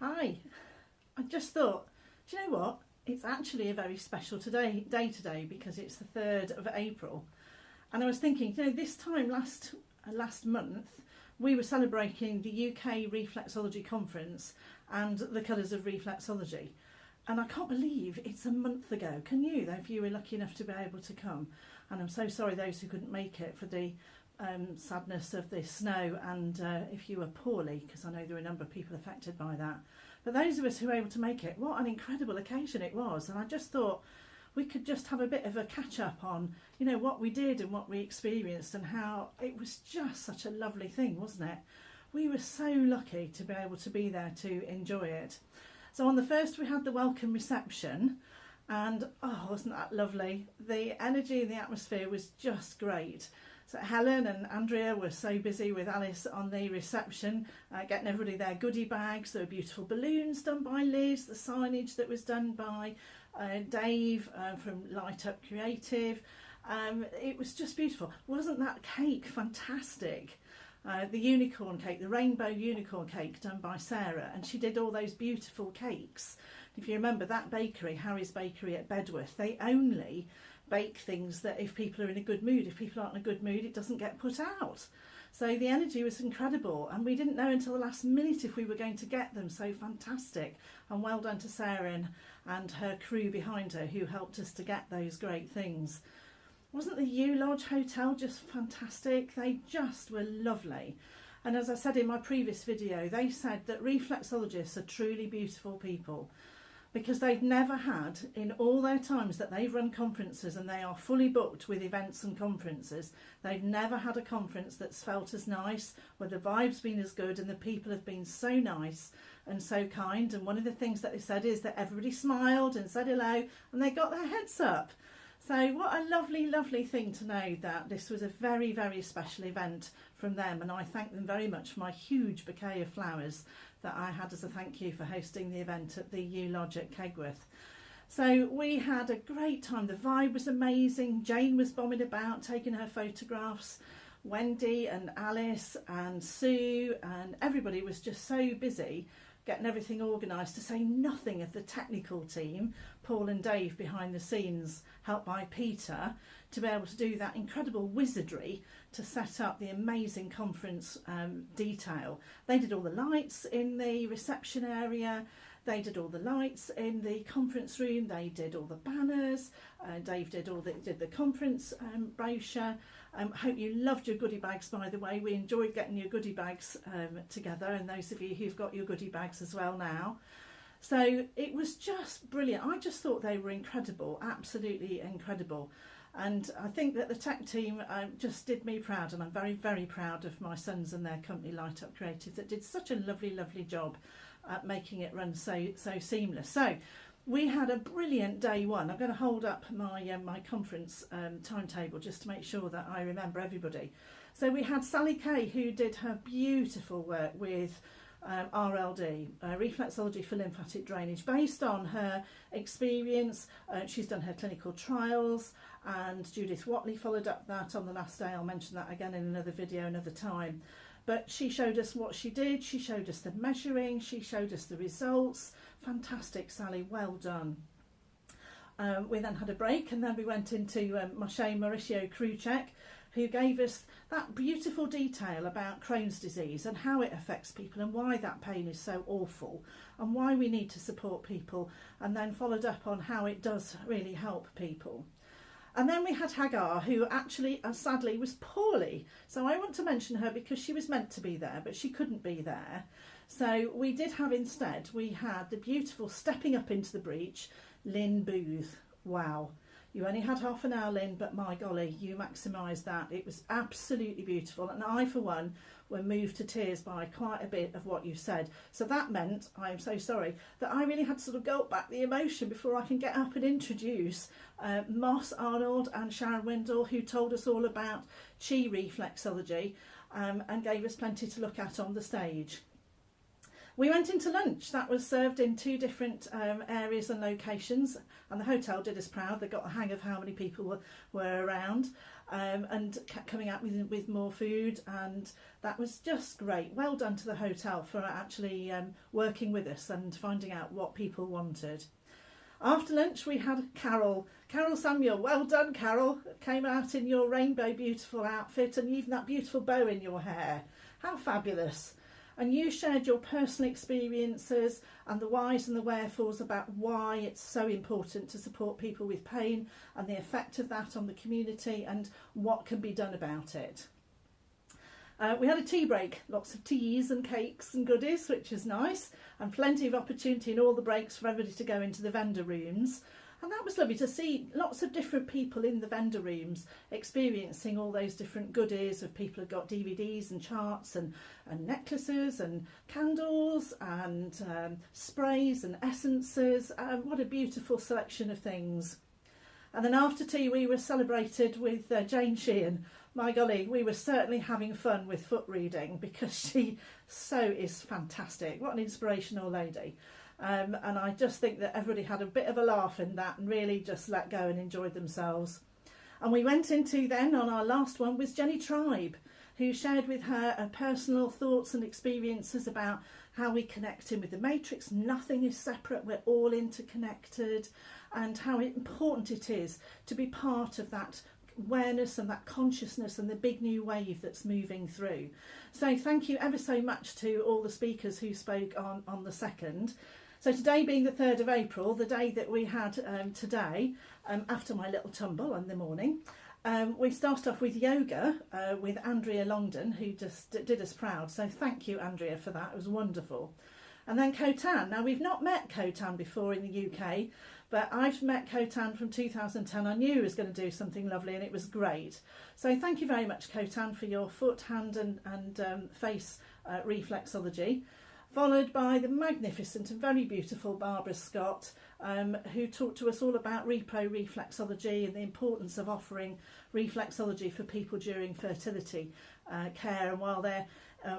Hi, I just thought, do you know what? It's actually a very special day today because it's the 3rd of April. And I was thinking, this time last month, we were celebrating the UK Reflexology Conference and the colours of reflexology. And I can't believe it's a month ago. Can you, though, if you were lucky enough to be able to come? And I'm so sorry those who couldn't make it for the sadness of the snow and if you were poorly, because I know there were a number of people affected by that. But those of us who were able to make it, what an incredible occasion it was. And I just thought we could just have a bit of a catch up on, what we did and what we experienced and how it was just such a lovely thing, wasn't it? We were so lucky to be able to be there to enjoy it. So on the first we had the welcome reception and wasn't that lovely? The energy and the atmosphere was just great. So Helen and Andrea were so busy with Alice on the reception, getting everybody their goodie bags. There were beautiful balloons done by Liz, the signage that was done by Dave from Light Up Creative. It was just beautiful. Wasn't that cake fantastic? The unicorn cake, the rainbow unicorn cake done by Sarah, and she did all those beautiful cakes. If you remember that bakery, Harry's Bakery at Bedworth, they only bake things that if people are in a good mood. If people aren't in a good mood, it doesn't get put out. So the energy was incredible, and we didn't know until the last minute if we were going to get them. So fantastic, and well done to Sarah and her crew behind her who helped us to get those great things. Wasn't the U Lodge Hotel just fantastic? They just were lovely. And as I said in my previous video, they said that reflexologists are truly beautiful people, because they've never had, in all their times that they've run conferences, and they are fully booked with events and conferences, they've never had a conference that's felt as nice, where the vibe's been as good and the people have been so nice and so kind. And one of the things that they said is that everybody smiled and said hello and they got their heads up. So what a lovely, lovely thing to know that this was a very, very special event from them, and I thank them very much for my huge bouquet of flowers that I had as a thank you for hosting the event at the U Lodge at Kegworth. So we had a great time. The vibe was amazing. Jane was bombing about, taking her photographs. Wendy and Alice and Sue and everybody was just so busy getting everything organised, to say nothing of the technical team, Paul and Dave behind the scenes, helped by Peter, to be able to do that incredible wizardry to set up the amazing conference detail. They did all the lights in the reception area, they did all the lights in the conference room, they did all the banners, Dave did the conference brochure. Hope you loved your goodie bags, by the way. We enjoyed getting your goodie bags together, and those of you who've got your goodie bags as well now. So it was just brilliant. I just thought they were incredible, absolutely incredible. And I think that the tech team just did me proud, and I'm very, very proud of my sons and their company Light Up Creative that did such a lovely, lovely job at making it run so seamless. So we had a brilliant day one. I'm going to hold up my conference timetable just to make sure that I remember everybody. So we had Sally Kay, who did her beautiful work with RLD, reflexology for lymphatic drainage, based on her experience. She's done her clinical trials, and Judith Watley followed up that on the last day. I'll mention that again in another video another time. But she showed us what she did, she showed us the measuring, she showed us the results. Fantastic, Sally, well done. We then had a break, and then we went into Moshe Mauricio Kruchek, who gave us that beautiful detail about Crohn's disease and how it affects people and why that pain is so awful and why we need to support people, and then followed up on how it does really help people. And then we had Hagar, who actually, sadly, was poorly. So I want to mention her because she was meant to be there, but she couldn't be there. So we did have instead, we had the beautiful stepping up into the breach, Lynn Booth. Wow. You only had half an hour, Lynn, but my golly, you maximised that. It was absolutely beautiful. And I, for one, were moved to tears by quite a bit of what you said. So that meant, I'm so sorry, that I really had to sort of gulp back the emotion before I can get up and introduce Moss Arnold and Sharon Windle, who told us all about chi reflexology and gave us plenty to look at on the stage. We went into lunch. That was served in 2 different areas and locations, and the hotel did us proud. They got a hang of how many people were around, and kept coming out with more food, and that was just great. Well done to the hotel for actually working with us and finding out what people wanted. After lunch we had Carol Samuel. Well done, Carol. Came out in your rainbow beautiful outfit and even that beautiful bow in your hair. How fabulous. And you shared your personal experiences and the whys and the wherefores about why it's so important to support people with pain and the effect of that on the community and what can be done about it. We had a tea break, lots of teas and cakes and goodies, which is nice, and plenty of opportunity in all the breaks for everybody to go into the vendor rooms. And that was lovely to see lots of different people in the vendor rooms experiencing all those different goodies of people who've got DVDs and charts and necklaces and candles and sprays and essences. What a beautiful selection of things. And then after tea we were celebrated with Jane Sheehan. My golly, we were certainly having fun with foot reading because she so is fantastic. What an inspirational lady. And I just think that everybody had a bit of a laugh in that and really just let go and enjoyed themselves. And we went into then, on our last one, was Jenny Tribe, who shared with her personal thoughts and experiences about how we connect in with the matrix. Nothing is separate, we're all interconnected, and how important it is to be part of that awareness and that consciousness and the big new wave that's moving through. So thank you ever so much to all the speakers who spoke on the 2nd. So today being the 3rd of April, the day that we had today, after my little tumble in the morning, we started off with yoga with Andrea Longdon, who just did us proud. So thank you, Andrea, for that. It was wonderful. And then Khotan. Now, we've not met Khotan before in the UK, but I've met Khotan from 2010. I knew he was going to do something lovely, and it was great. So thank you very much, Khotan, for your foot, hand and face reflexology. Followed by the magnificent and very beautiful Barbara Scott, who talked to us all about reflexology and the importance of offering reflexology for people during fertility care and while they're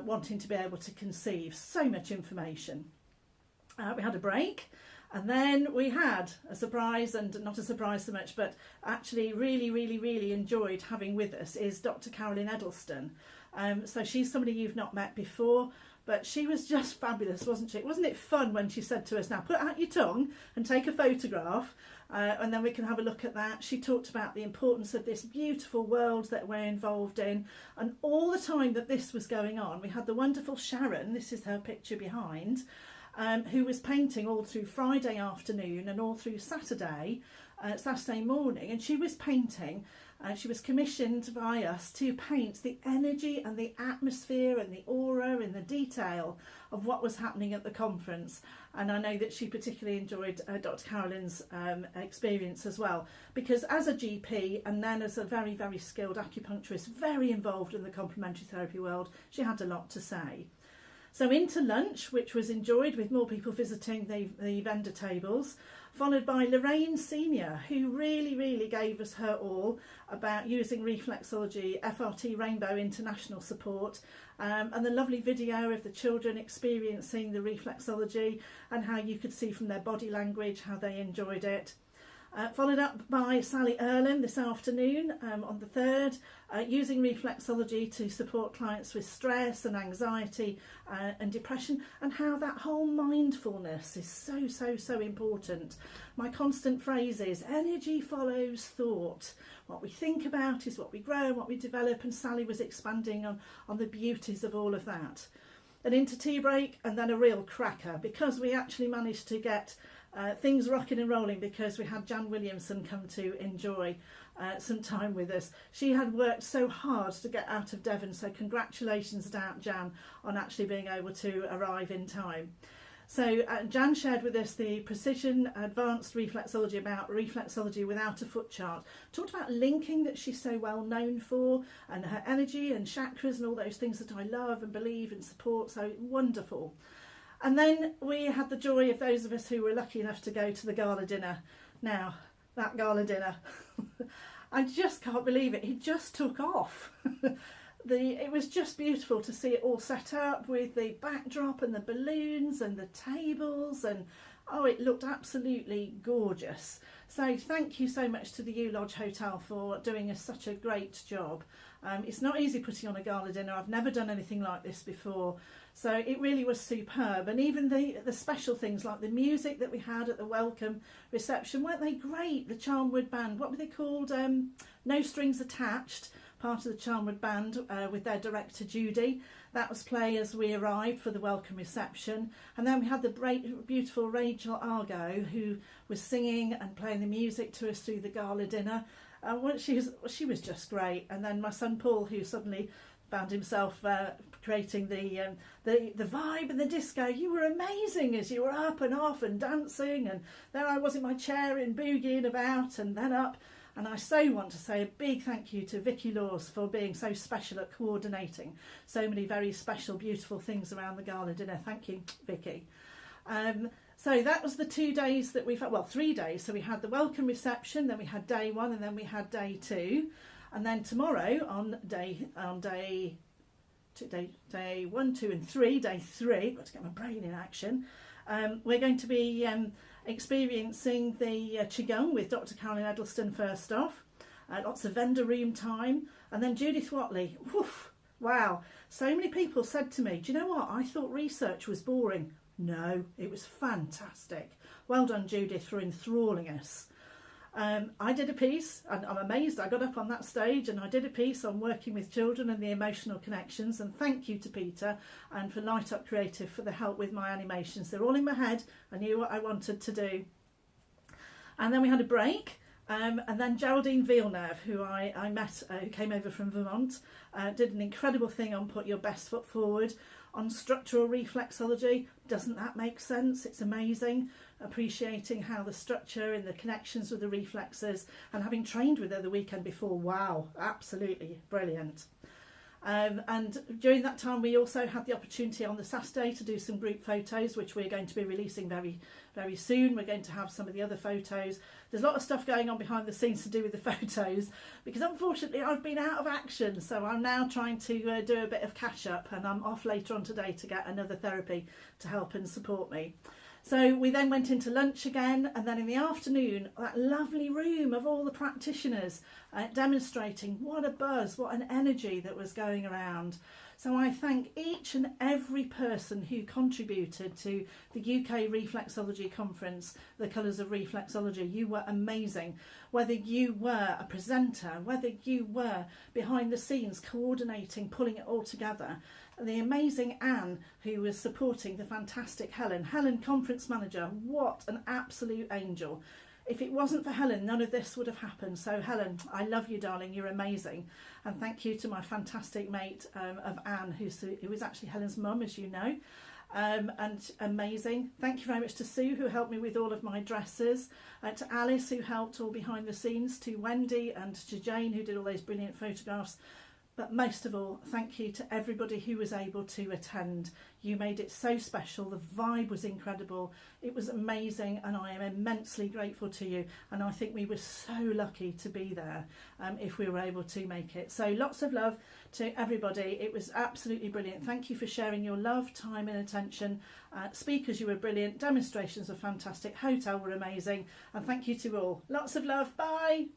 wanting to be able to conceive. So much information. We had a break, and then we had a surprise, and not a surprise so much, but actually really enjoyed having with us is Dr. Carolyn Edelstone. So she's somebody you've not met before, but she was just fabulous, wasn't she? Wasn't it fun when she said to us, now put out your tongue and take a photograph, and then we can have a look at that. She talked about the importance of this beautiful world that we're involved in, and all the time that this was going on, we had the wonderful Sharon, this is her picture behind, who was painting all through Friday afternoon and all through Saturday morning, and she was painting. She was commissioned by us to paint the energy and the atmosphere and the aura and the detail of what was happening at the conference. And I know that she particularly enjoyed Dr. Carolyn's experience as well, because as a GP and then as a very skilled acupuncturist, very involved in the complementary therapy world, she had a lot to say. So into lunch, which was enjoyed with more people visiting the vendor tables, followed by Lorraine Senior, who really gave us her all about using reflexology, FRT Rainbow International support, and the lovely video of the children experiencing the reflexology and how you could see from their body language how they enjoyed it. Followed up by Sally Erlin this afternoon on the 3rd, using reflexology to support clients with stress and anxiety and depression, and how that whole mindfulness is so important. My constant phrase is energy follows thought. What we think about is what we grow and what we develop, and Sally was expanding on the beauties of all of that. And into tea break, and then a real cracker, because we actually managed to get things rocking and rolling, because we had Jan Williamson come to enjoy some time with us. She had worked so hard to get out of Devon, so congratulations to Jan on actually being able to arrive in time. So Jan shared with us the precision advanced reflexology, about reflexology without a foot chart. Talked about linking, that she's so well known for, and her energy and chakras and all those things that I love and believe and support. So wonderful. And then we had the joy of those of us who were lucky enough to go to the gala dinner. Now, that gala dinner, I just can't believe it. It just took off. it was just beautiful to see it all set up with the backdrop and the balloons and the tables, and oh, it looked absolutely gorgeous. So thank you so much to the U Lodge Hotel for doing such a great job. It's not easy putting on a gala dinner. I've never done anything like this before. So it really was superb. And even the special things like the music that we had at the welcome reception, weren't they great? The Charnwood Band, what were they called? No Strings Attached, part of the Charnwood Band with their director Judy. That was playing as we arrived for the welcome reception. And then we had the beautiful Rachel Argo, who was singing and playing the music to us through the gala dinner. She was just great. And then my son Paul, who suddenly found himself creating the vibe and the disco. You were amazing as you were up and off and dancing, and there I was in my chair and boogieing about and then up. And I so want to say a big thank you to Vicky Laws for being so special at coordinating so many very special, beautiful things around the gala dinner. Thank you, Vicky. So that was the 2 days that we've had, well, 3 days. So we had the welcome reception, then we had day 1, and then we had day 2. And then tomorrow on day 1, 2 and 3, day 3, got to get my brain in action, we're going to be experiencing the Qigong with Dr. Carolyn Edelston first off, lots of vendor room time, and then Judith Watley. Woof, wow, so many people said to me, do you know what, I thought research was boring. No, it was fantastic. Well done, Judith, for enthralling us. I did a piece, and I'm amazed I got up on that stage and I did a piece on working with children and the emotional connections, and thank you to Peter and for Light Up Creative for the help with my animations. They're all in my head. I knew what I wanted to do. And then we had a break, and then Geraldine Villeneuve, who I met, who came over from Vermont, did an incredible thing on Put Your Best Foot Forward, on structural reflexology. Doesn't that make sense? It's amazing. Appreciating how the structure and the connections with the reflexes, and having trained with her the weekend before, wow, absolutely brilliant. And during that time we also had the opportunity on the Saturday to do some group photos, which we're going to be releasing very, very soon. We're going to have some of the other photos. There's a lot of stuff going on behind the scenes to do with the photos, because unfortunately I've been out of action, so I'm now trying to do a bit of catch up, and I'm off later on today to get another therapy to help and support me. So we then went into lunch again, and then in the afternoon, that lovely room of all the practitioners demonstrating. What a buzz, what an energy that was going around. So I thank each and every person who contributed to the UK Reflexology Conference, The Colours of Reflexology. You were amazing. Whether you were a presenter, whether you were behind the scenes coordinating, pulling it all together. The amazing Anne, who was supporting the fantastic Helen. Helen, conference manager, what an absolute angel. If it wasn't for Helen, none of this would have happened. So Helen, I love you, darling, you're amazing. And thank you to my fantastic mate of Anne, who is actually Helen's mum, as you know. And amazing. Thank you very much to Sue, who helped me with all of my dresses, to Alice, who helped all behind the scenes, to Wendy and to Jane, who did all those brilliant photographs. But most of all, thank you to everybody who was able to attend. You made it so special. The vibe was incredible. It was amazing, and I am immensely grateful to you. And I think we were so lucky to be there if we were able to make it. So lots of love to everybody. It was absolutely brilliant. Thank you for sharing your love, time and attention. Speakers, you were brilliant. Demonstrations were fantastic. Hotel were amazing. And thank you to all. Lots of love. Bye.